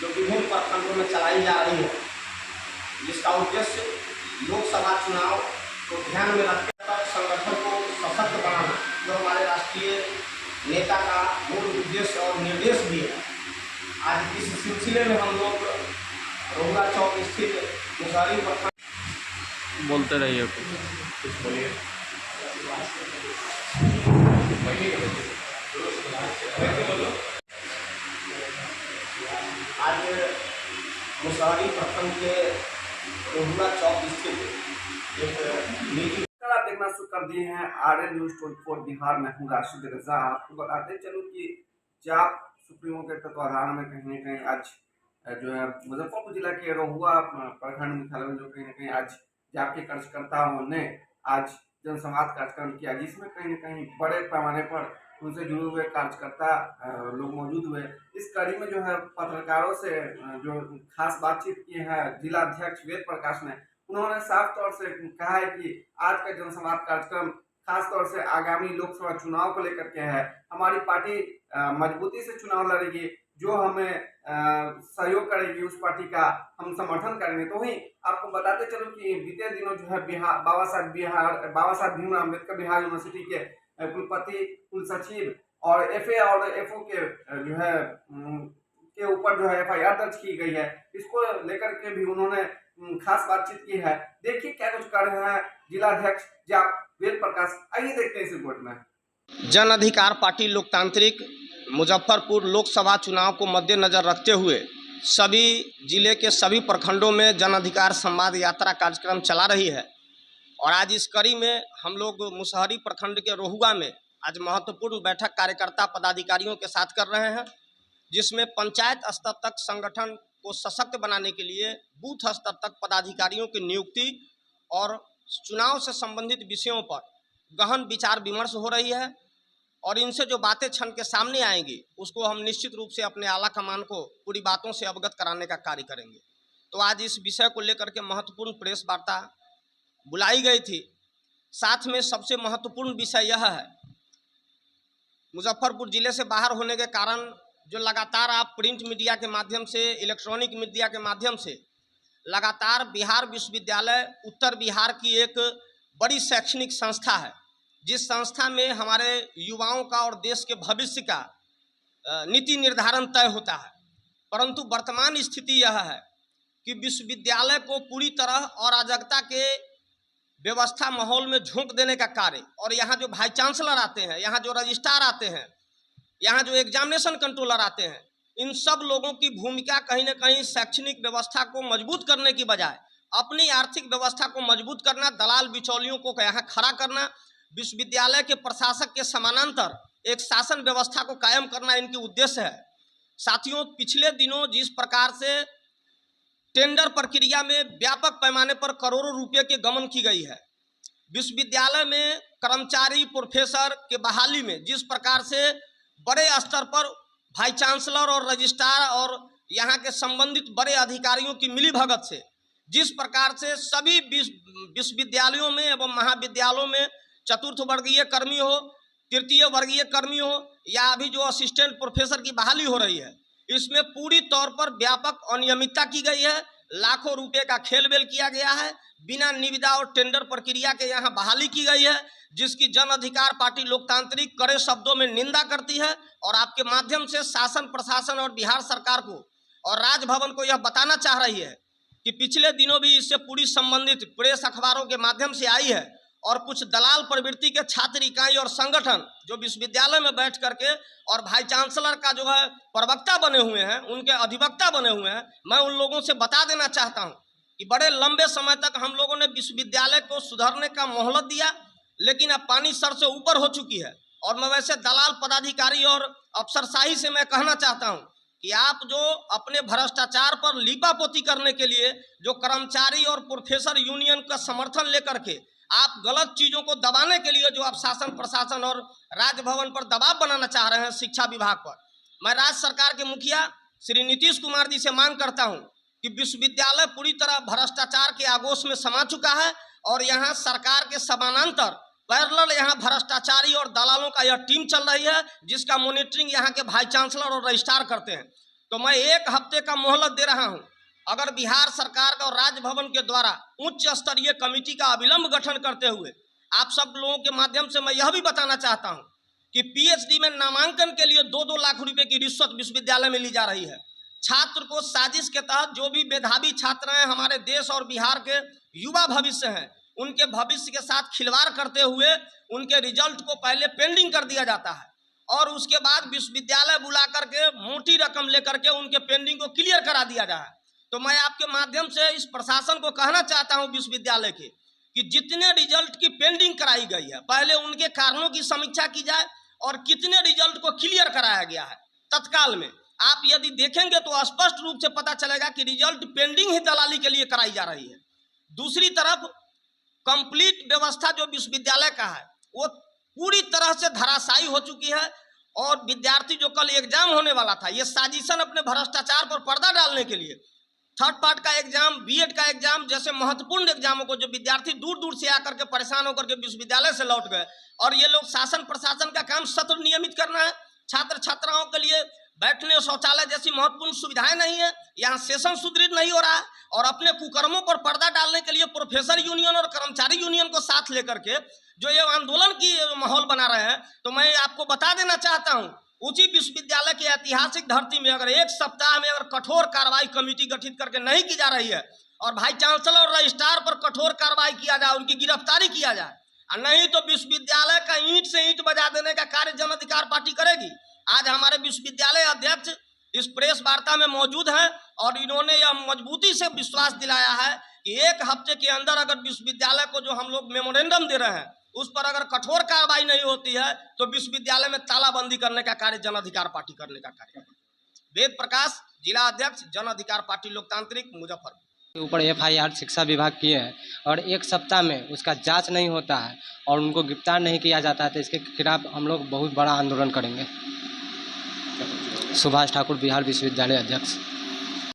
जो विभिन्न प्रखंडों में चलाई जा रही है, जिसका उद्देश्य लोकसभा चुनाव को ध्यान में रखकर संगठन को सशक्त बनाना, जो हमारे राष्ट्रीय नेता का मूल उद्देश्य और निर्देश भी है। आज इस सिलसिले में हम लोग रहुआ चौक स्थित मुसहरी प्रखंड बोलते रहिए कुछ बोलिए। आज मुसहरी प्रखंड के रहुआ चौक स्थित एक मीटिंग आप देखना शुरू कर दिए हैं आरएन न्यूज 24 बिहार में हूँ राशिद रजा। आपको बताते चलो कि जाप सुप्रीमो के तत्वाधान में कहीं न कहीं आज जो है मुजफ्फरपुर जिला के रहुआ प्रखंड मुख्यालय में जो कहीं न कहीं आज जाप के कार्यकर्ताओं ने आज जनसंवाद कार्यक्रम किया, जिसमें कहीं न कहीं बड़े पैमाने पर उनसे जुड़े हुए कार्यकर्ता लोग मौजूद हुए। इस कड़ी में जो है पत्रकारों से जो खास बातचीत की है जिला अध्यक्ष वेद प्रकाश ने, उन्होंने साफ तौर से कहा है कि आज का जनसंवाद कार्यक्रम खास तौर से आगामी लोकसभा चुनाव को लेकर के है। हमारी पार्टी मजबूती से चुनाव लड़ेगी, जो हमें सहयोग करेगी उस पार्टी का हम समर्थन करेंगे। तो वहीं आपको बताते चलो कि बीते दिनों जो है बाबा साहब भीमराव अम्बेडकर बिहार यूनिवर्सिटी के कुलपति, कुल सचिव और एफए और एफओ के जो है के ऊपर जो है एफआईआर दर्ज की गई है। इसको लेकर के भी उन्होंने खास बातचीत की है। देखिए क्या कुछ कर रहे हैं जिला अध्यक्ष वेद प्रकाश, आइए देखते हैं इस रिपोर्ट में। जन अधिकार पार्टी लोकतांत्रिक मुजफ्फरपुर लोकसभा चुनाव को मद्देनजर रखते हुए सभी जिले के सभी प्रखंडों में जन अधिकार संवाद यात्रा कार्यक्रम चला रही है। और आज इस कड़ी में हम लोग मुसहरी प्रखंड के रोहुआ में आज महत्वपूर्ण बैठक कार्यकर्ता पदाधिकारियों के साथ कर रहे हैं, जिसमें पंचायत स्तर तक संगठन को सशक्त बनाने के लिए बूथ स्तर तक पदाधिकारियों की नियुक्ति और चुनाव से संबंधित विषयों पर गहन विचार विमर्श हो रही है। और इनसे जो बातें क्षण के सामने आएंगी उसको हम निश्चित रूप से अपने आला कमान को पूरी बातों से अवगत कराने का कार्य करेंगे। तो आज इस विषय को लेकर के महत्वपूर्ण प्रेस वार्ता बुलाई गई थी। साथ में सबसे महत्वपूर्ण विषय यह है, मुजफ्फरपुर जिले से बाहर होने के कारण जो लगातार आप प्रिंट मीडिया के माध्यम से, इलेक्ट्रॉनिक मीडिया के माध्यम से लगातार बिहार विश्वविद्यालय उत्तर बिहार की एक बड़ी शैक्षणिक संस्था है, जिस संस्था में हमारे युवाओं का और देश के भविष्य का नीति निर्धारण तय होता है। परंतु वर्तमान स्थिति यह है कि विश्वविद्यालय को पूरी तरह अराजकता के व्यवस्था माहौल में झोंक देने का कार्य, और यहाँ जो वाइस चांसलर आते हैं, यहाँ जो रजिस्ट्रार आते हैं, यहाँ जो एग्जामिनेशन कंट्रोलर आते हैं, इन सब लोगों की भूमिका कहीं न कहीं शैक्षणिक व्यवस्था को मजबूत करने की बजाय अपनी आर्थिक व्यवस्था को मजबूत करना, दलाल बिचौलियों को यहाँ खड़ा करना, विश्वविद्यालय के प्रशासक के समानांतर एक शासन व्यवस्था को कायम करना इनकी उद्देश्य है। साथियों, पिछले दिनों जिस प्रकार से टेंडर प्रक्रिया में व्यापक पैमाने पर करोड़ों रुपये की गमन की गई है, विश्वविद्यालय में कर्मचारी प्रोफेसर के बहाली में जिस प्रकार से बड़े स्तर पर वाइस चांसलर और रजिस्ट्रार और यहाँ के संबंधित बड़े अधिकारियों की मिलीभगत से जिस प्रकार से सभी विश्वविद्यालयों में एवं महाविद्यालयों में चतुर्थ वर्गीय कर्मी हो, तृतीय वर्गीय कर्मी हो, या अभी जो असिस्टेंट प्रोफेसर की बहाली हो रही है, इसमें पूरी तौर पर व्यापक अनियमितता की गई है। लाखों रुपए का खेल बेल किया गया है, बिना निविदा और टेंडर प्रक्रिया के यहाँ बहाली की गई है, जिसकी जन अधिकार पार्टी लोकतांत्रिक कड़े शब्दों में निंदा करती है। और आपके माध्यम से शासन प्रशासन और बिहार सरकार को और राजभवन को यह बताना चाह रही है कि पिछले दिनों भी इससे पूरी संबंधित प्रेस अखबारों के माध्यम से आई है, और कुछ दलाल प्रवृत्ति के छात्र इकाई और संगठन जो विश्वविद्यालय में बैठ करके और वाइस चांसलर का जो है प्रवक्ता बने हुए हैं, उनके अधिवक्ता बने हुए हैं, मैं उन लोगों से बता देना चाहता हूं कि बड़े लंबे समय तक हम लोगों ने विश्वविद्यालय को सुधरने का मोहलत दिया, लेकिन अब पानी सर से ऊपर हो चुकी है। और मैं वैसे दलाल पदाधिकारी और अफसरशाही से मैं कहना चाहता हूं कि आप जो अपने भ्रष्टाचार पर लीपापोती करने के लिए जो कर्मचारी और प्रोफेसर यूनियन का समर्थन लेकर के आप गलत चीजों को दबाने के लिए जो आप शासन प्रशासन और राजभवन पर दबाव बनाना चाह रहे हैं शिक्षा विभाग पर, मैं राज्य सरकार के मुखिया श्री नीतीश कुमार जी से मांग करता हूं कि विश्वविद्यालय पूरी तरह भ्रष्टाचार के आगोश में समा चुका है, और यहाँ सरकार के समानांतर पैरेलल यहाँ भ्रष्टाचारी और दलालों का यह टीम चल रही है, जिसका मॉनिटरिंग यहाँ के वाइस चांसलर और रजिस्ट्रार करते हैं। तो मैं 1 हफ्ते का मोहलत दे रहा हूं। अगर बिहार सरकार का और राजभवन के द्वारा उच्च स्तरीय कमेटी का अविलंब गठन करते हुए आप सब लोगों के माध्यम से मैं यह भी बताना चाहता हूं कि पीएचडी में नामांकन के लिए 2-2 लाख रुपए की रिश्वत विश्वविद्यालय में ली जा रही है। छात्र को साजिश के तहत जो भी मेधावी छात्र हैं, हमारे देश और बिहार के युवा भविष्य हैं, उनके भविष्य के साथ खिलवाड़ करते हुए उनके रिजल्ट को पहले पेंडिंग कर दिया जाता है और उसके बाद विश्वविद्यालय बुला करके मोटी रकम लेकर के उनके पेंडिंग को क्लियर करा दिया जाए। तो मैं आपके माध्यम से इस प्रशासन को कहना चाहता हूं विश्वविद्यालय के कि जितने रिजल्ट की पेंडिंग कराई गई है पहले उनके कारणों की समीक्षा की जाए और कितने रिजल्ट को क्लियर कराया गया है तत्काल में। आप यदि देखेंगे तो स्पष्ट रूप से पता चलेगा कि रिजल्ट पेंडिंग ही दलाली के लिए कराई जा रही है। दूसरी तरफ कंप्लीट व्यवस्था जो विश्वविद्यालय का है वो पूरी तरह से धराशायी हो चुकी है और विद्यार्थी जो कल एग्जाम होने वाला था, ये साजिशन अपने भ्रष्टाचार पर पर्दा डालने के लिए थर्ड पार्ट का एग्जाम, बीएड का एग्जाम जैसे महत्वपूर्ण एग्जामों को जो विद्यार्थी दूर दूर से आकर के परेशान होकर के विश्वविद्यालय से लौट गए और ये लोग शासन प्रशासन का काम सत्र नियमित करना है। छात्र छात्राओं के लिए बैठने शौचालय जैसी महत्वपूर्ण सुविधाएं नहीं है, यहाँ सेशन सुदृढ़ नहीं हो रहा है और अपने कुकर्मों पर पर्दा डालने के लिए प्रोफेसर यूनियन और कर्मचारी यूनियन को साथ लेकर के जो ये आंदोलन की माहौल बना रहे हैं, तो मैं आपको बता देना चाहता हूँ उसी विश्वविद्यालय की ऐतिहासिक धरती में अगर 1 सप्ताह में अगर कठोर कार्रवाई कमेटी गठित करके नहीं की जा रही है और भाई चांसलर और रजिस्ट्रार पर कठोर कार्रवाई किया जाए, उनकी गिरफ्तारी किया जाए, और नहीं तो विश्वविद्यालय का ईंट से ईंट बजा देने का कार्य जन अधिकार पार्टी करेगी। आज हमारे विश्वविद्यालय अध्यक्ष इस प्रेस वार्ता में मौजूद हैं और इन्होंने यह मजबूती से विश्वास दिलाया है कि 1 हफ्ते के अंदर अगर विश्वविद्यालय को जो हम लोग मेमोरेंडम दे रहे हैं उस पर अगर कठोर कार्रवाई नहीं होती है तो विश्वविद्यालय में तालाबंदी करने का कार्य जन अधिकार पार्टी करने का कार्य। वेद प्रकाश, जिला अध्यक्ष, जन अधिकार पार्टी लोकतांत्रिक, मुजफ्फरपुर। ऊपर एफआईआर शिक्षा विभाग किए हैं और 1 सप्ताह में उसका जांच नहीं होता है और उनको गिरफ्तार नहीं किया जाता है, तो इसके खिलाफ हम लोग बहुत बड़ा आंदोलन करेंगे। सुभाष ठाकुर, बिहार विश्वविद्यालय अध्यक्ष।